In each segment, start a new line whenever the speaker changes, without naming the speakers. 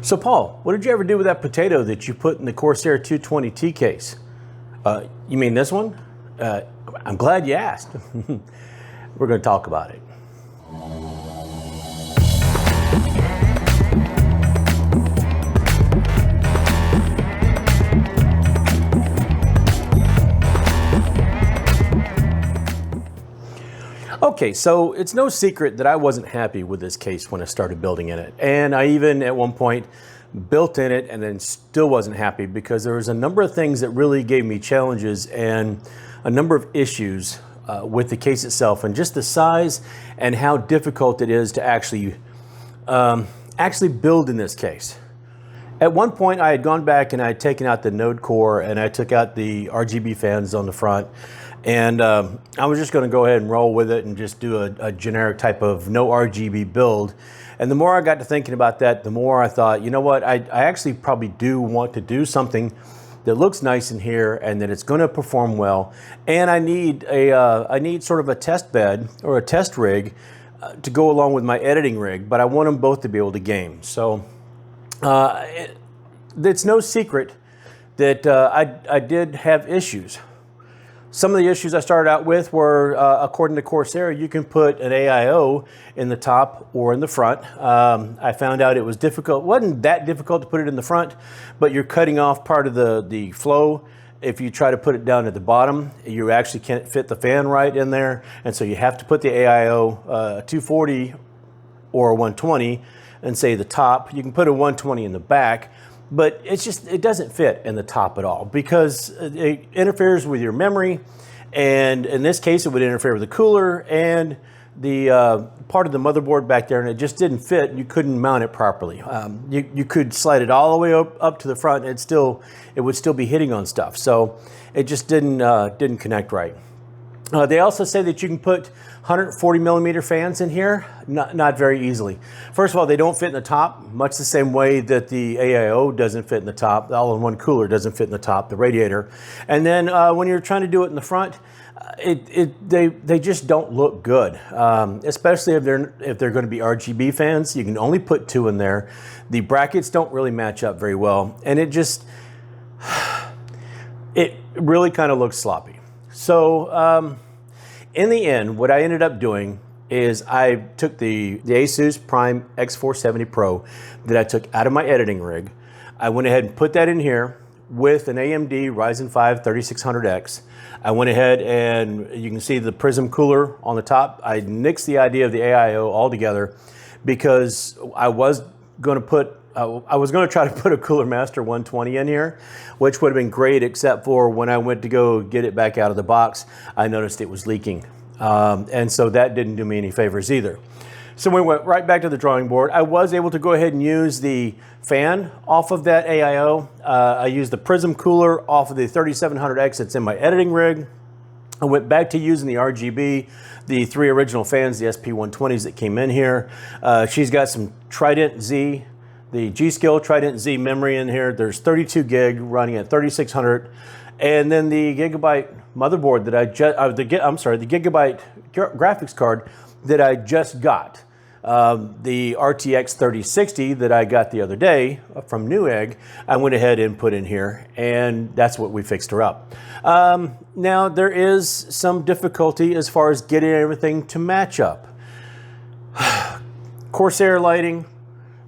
So Paul, what did you ever do with that potato that you put in the Corsair 220T case? You mean this one? I'm glad you asked. We're going to talk about it. Okay, so it's no secret that I wasn't happy with this case when I started building in it. And I even at one point built in it and then still wasn't happy because there was a number of things that really gave me challenges and a number of issues with the case itself and just the size and how difficult it is to actually build in this case. At one point I had gone back and I had taken out the node core and I took out the RGB fans on the front. And I was just going to go ahead and roll with it and just do a generic type of no RGB build. And the more I got to thinking about that, the more I thought, you know what, I actually probably do want to do something that looks nice in here and that it's going to perform well. And I need sort of a test bed or a test rig to go along with my editing rig, but I want them both to be able to game. So it's no secret that I did have issues. Some of the issues I started out with were, according to Corsair, you can put an AIO in the top or in the front. I found out it was difficult. It wasn't that difficult to put it in the front, but you're cutting off part of the flow. If you try to put it down at the bottom, you actually can't fit the fan right in there. And so you have to put the AIO 240 or 120 and say the top. You can put a 120 in the back. But it doesn't fit in the top at all because it interferes with your memory, and in this case it would interfere with the cooler and the part of the motherboard back there, and it just didn't fit. You couldn't mount it properly. You could slide it all the way up to the front, and it would still be hitting on stuff. So it just didn't connect right. They also say that you can put 140 millimeter fans in here, not very easily. First of all, they don't fit in the top, much the same way that the AIO doesn't fit in the top. The all-in-one cooler doesn't fit in the top, the radiator. And then when you're trying to do it in the front, they just don't look good, especially if they're going to be RGB fans. You can only put 2 in there. The brackets don't really match up very well, and it really kind of looks sloppy. So in the end, what I ended up doing is I took the Asus Prime X470 Pro that I took out of my editing rig. I went ahead and put that in here with an AMD Ryzen5 3600X. I went ahead and you can see the Prism cooler on the top. I nixed the idea of the AIO altogether because I was going to try to put a Cooler Master 120 in here, which would have been great, except for when I went to go get it back out of the box, I noticed it was leaking. And so that didn't do me any favors either. So we went right back to the drawing board. I was able to go ahead and use the fan off of that AIO. I used the Prism cooler off of the 3700X that's in my editing rig. I went back to using the RGB, the 3 original fans, the SP120s that came in here. She's got some Trident Z, the Gskill Trident Z memory in here. There's 32 gig running at 3600. And then the Gigabyte motherboard that the Gigabyte graphics card that I just got. The RTX 3060 that I got the other day from Newegg, I went ahead and put in here, and that's what we fixed her up. Now, there is some difficulty as far as getting everything to match up. Corsair lighting,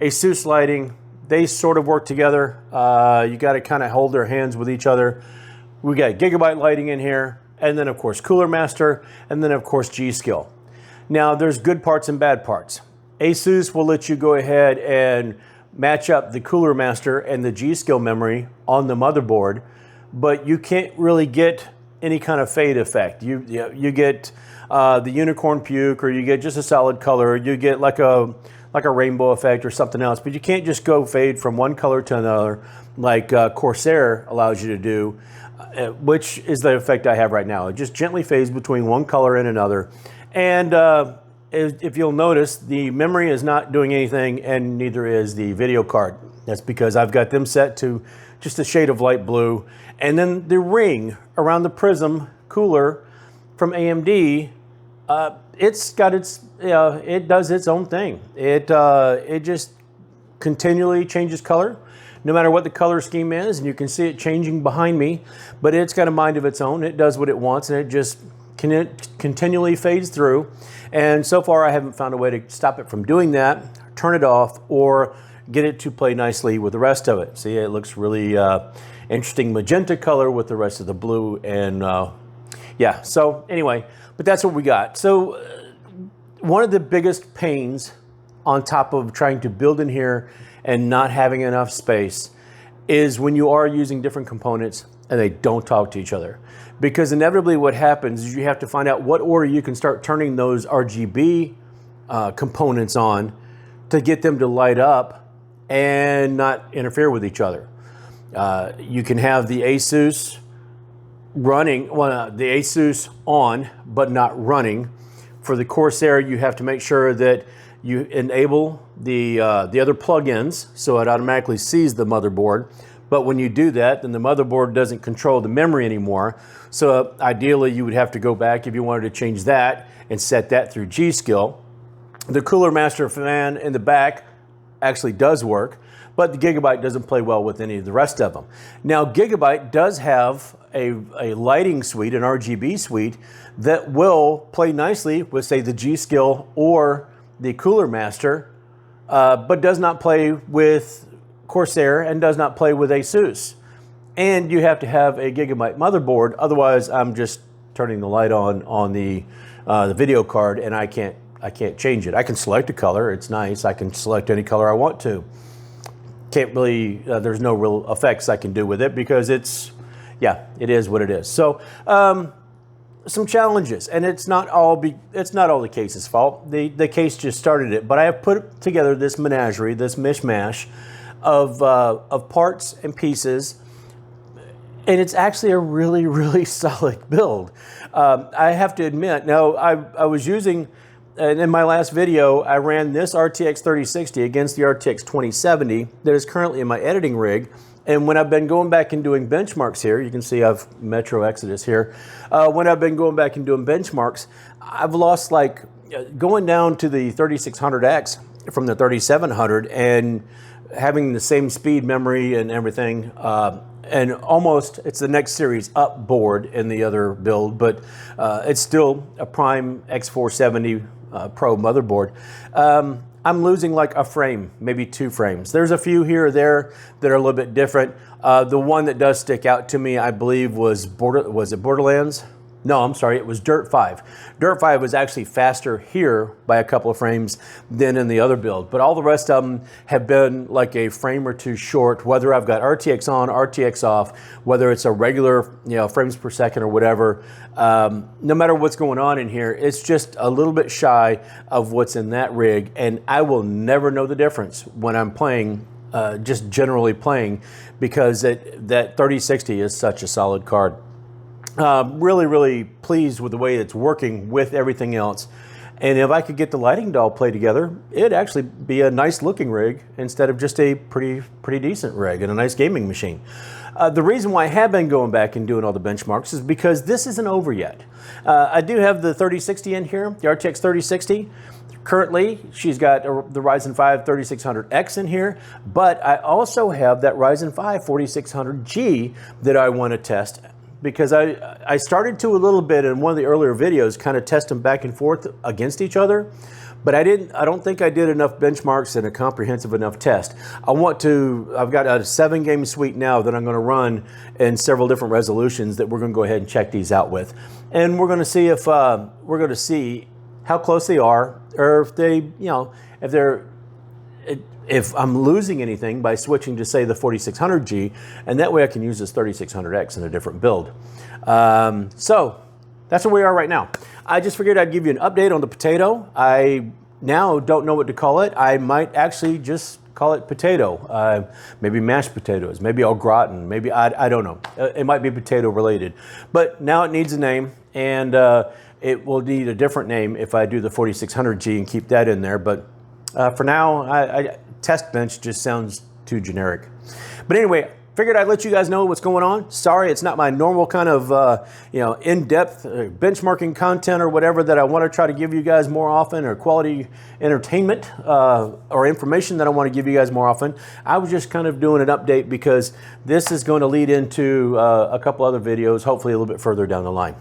Asus lighting, they sort of work together. You got to kind of hold their hands with each other. We got Gigabyte lighting in here, and then of course Cooler Master, and then of course Gskill. Now there's good parts and bad parts. Asus will let you go ahead and match up the Cooler Master and the Gskill memory on the motherboard, but you can't really get any kind of fade effect. You get the unicorn puke, or you get just a solid color. You get like a rainbow effect or something else, but you can't just go fade from one color to another like Corsair allows you to do, which is the effect I have right now. It just gently fades between one color and another. And if you'll notice, the memory is not doing anything, and neither is the video card. That's because I've got them set to just a shade of light blue. And then the ring around the Prism cooler from AMD, it does its own thing. It just continually changes color, no matter what the color scheme is, and you can see it changing behind me, but it's got a mind of its own. It does what it wants, and it just continually fades through. And so far, I haven't found a way to stop it from doing that, turn it off, or get it to play nicely with the rest of it. See, it looks really interesting magenta color with the rest of the blue, and yeah, so anyway, but that's what we got. So one of the biggest pains on top of trying to build in here and not having enough space is when you are using different components and they don't talk to each other. Because inevitably what happens is you have to find out what order you can start turning those RGB components on to get them to light up and not interfere with each other. You can have the Asus running, the Asus on but not running. For the Corsair, you have to make sure that you enable the other plugins so it automatically sees the motherboard. But when you do that, then the motherboard doesn't control the memory anymore. So ideally, you would have to go back if you wanted to change that and set that through Gskill. The Cooler Master fan in the back actually does work, but the Gigabyte doesn't play well with any of the rest of them. Now, Gigabyte does have a lighting suite, an RGB suite, that will play nicely with, say, the Gskill or the Cooler Master, but does not play with Corsair and does not play with Asus. And you have to have a Gigabyte motherboard, otherwise I'm just turning the light on the video card, and I can't change it. I can select a color, it's nice. I can select any color I want to. Can't really, there's no real effects I can do with it because it's, yeah, it is what it is. So some challenges, and it's not all the case's fault. The case just started it, but I have put together this menagerie, this mishmash of parts and pieces, and it's actually a really, really solid build. I have to admit, now I was using, and in my last video, I ran this RTX 3060 against the RTX 2070 that is currently in my editing rig. And when I've been going back and doing benchmarks here, you can see I've Metro Exodus here. When I've been going back and doing benchmarks, I've lost, like, going down to the 3600X from the 3700 and having the same speed memory and everything, and almost, it's the next series up board in the other build, but it's still a Prime X470 Pro motherboard. I'm losing like a frame, maybe 2 frames. There's a few here or there that are a little bit different. The one that does stick out to me, I believe, was it Borderlands? No, I'm sorry, it was Dirt 5. Dirt 5 was actually faster here by a couple of frames than in the other build, but all the rest of them have been like a frame or 2 short, whether I've got RTX on, RTX off, whether it's a regular, frames per second or whatever. No matter what's going on in here, it's just a little bit shy of what's in that rig, and I will never know the difference when I'm playing, just generally playing, because that 3060 is such a solid card. Really, really pleased with the way it's working with everything else. And if I could get the lighting to all play together, it'd actually be a nice looking rig instead of just a pretty decent rig and a nice gaming machine. The reason why I have been going back and doing all the benchmarks is because this isn't over yet. I do have the 3060 in here, the RTX 3060. Currently, she's got the Ryzen5 3600X in here, but I also have that Ryzen 5 4600G that I want to test, because I started to a little bit in one of the earlier videos, kind of test them back and forth against each other, but I don't think I did enough benchmarks and a comprehensive enough test. I've got a 7-game suite now that I'm going to run in several different resolutions that we're going to go ahead and check these out with. And we're going to see if how close they are, or if they, if I'm losing anything by switching to, say, the 4600G, and that way I can use this 3600X in a different build. So that's where we are right now. I just figured I'd give you an update on the Potato. I now don't know what to call it. I might actually just call it Potato. Maybe mashed potatoes, maybe au gratin, maybe, I don't know. It might be potato related. But now it needs a name, and it will need a different name if I do the 4600G and keep that in there. But for now, Test bench just sounds too generic. But anyway, figured I'd let you guys know what's going on. Sorry, it's not my normal kind of in-depth benchmarking content or whatever that I want to try to give you guys more often, or quality entertainment or information that I want to give you guys more often. I was just kind of doing an update because this is going to lead into a couple other videos, hopefully a little bit further down the line.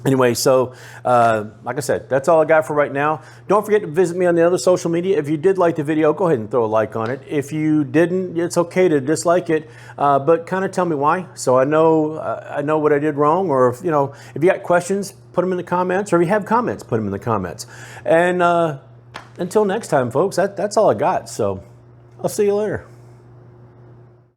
Anyway, so like I said, that's all I got for right now. Don't forget to visit me on the other social media. If you did like the video, go ahead and throw a like on it. If you didn't, it's okay to dislike it, but kind of tell me why, so I know what I did wrong. Or if you got questions, put them in the comments, or if you have comments, put them in the comments. And until next time, folks, that's all I got. So I'll see you later.